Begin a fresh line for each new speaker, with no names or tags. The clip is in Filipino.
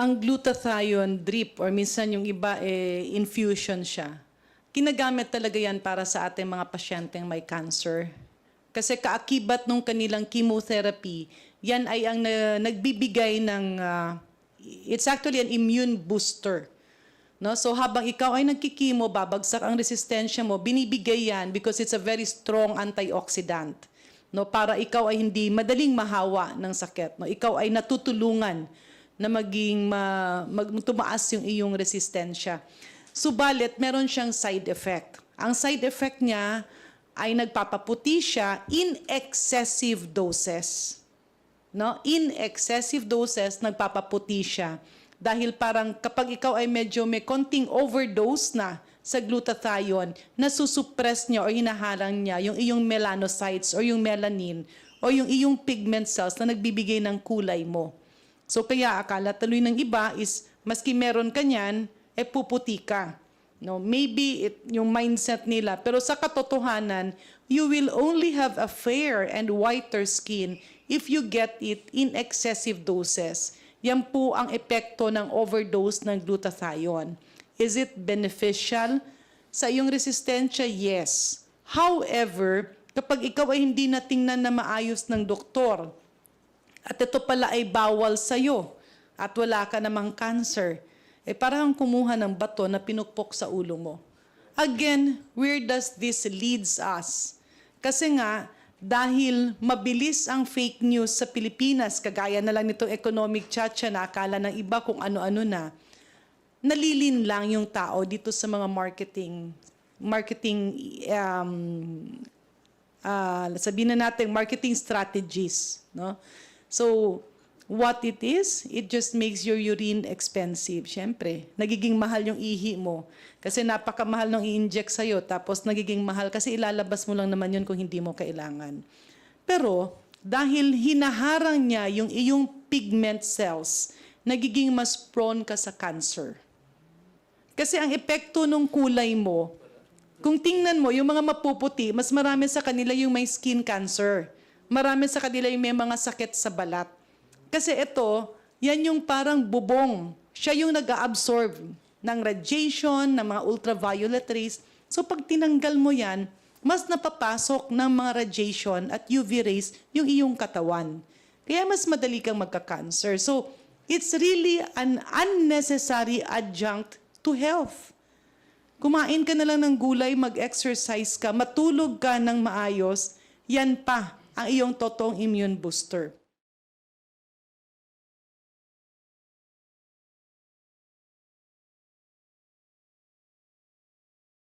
Ang glutathione drip or minsan yung iba infusion siya. Ginagamit talaga yan para sa ating mga pasyenteng may cancer. Kasi kaakibat nung kanilang chemotherapy, yan ay ang nagbibigay ng, it's actually an immune booster. No? So habang ikaw ay nagkikimo, babagsak ang resistensya mo, binibigay yan because it's a very strong antioxidant. No? Para ikaw ay hindi madaling mahawa ng sakit. No? Ikaw ay natutulungan na tumaas yung iyong resistensya. Subalit, meron siyang side effect. Ang side effect niya ay nagpapaputi siya in excessive doses. No? In excessive doses, nagpapaputi siya. Dahil parang kapag ikaw ay medyo may konting overdose na sa glutathione, nasusuppress niya o hinaharang niya yung iyong melanocytes o yung melanin o yung iyong pigment cells na nagbibigay ng kulay mo. So kaya akala tuloy ng iba is maski meron ka niyan, puputi ka. No, maybe yung mindset nila. Pero sa katotohanan, you will only have a fair and whiter skin if you get it in excessive doses. Yan po ang epekto ng overdose ng glutathione. Is it beneficial sa iyong resistensya? Yes. However, kapag ikaw ay hindi natingnan na maayos ng doktor, at ito pala ay bawal sa'yo, at wala ka namang cancer, parang kumuha ng bato na pinukpok sa ulo mo. Again, where does this leads us? Kasi nga, dahil mabilis ang fake news sa Pilipinas, kagaya na lang nitong economic chacha na akala ng iba kung ano-ano na, nalilin lang yung tao dito sa mga sabihin na natin, marketing strategies. No? So, what it is, it just makes your urine expensive. Siyempre, nagiging mahal yung ihi mo. Kasi napakamahal nung i-inject sa'yo, tapos nagiging mahal kasi ilalabas mo lang naman yun kung hindi mo kailangan. Pero, dahil hinaharang niya yung iyong pigment cells, nagiging mas prone ka sa cancer. Kasi ang epekto ng kulay mo, kung tingnan mo, yung mga mapuputi, mas marami sa kanila yung may skin cancer. Marami sa kanila yung may mga sakit sa balat. Kasi ito, yan yung parang bubong. Siya yung nag-absorb ng radiation, ng mga ultraviolet rays. So pag tinanggal mo yan, mas napapasok ng mga radiation at UV rays yung iyong katawan. Kaya mas madali kang magka-cancer. So it's really an unnecessary adjunct to health. Kumain ka na lang ng gulay, mag-exercise ka, matulog ka ng maayos, yan pa ang iyong totoong immune booster.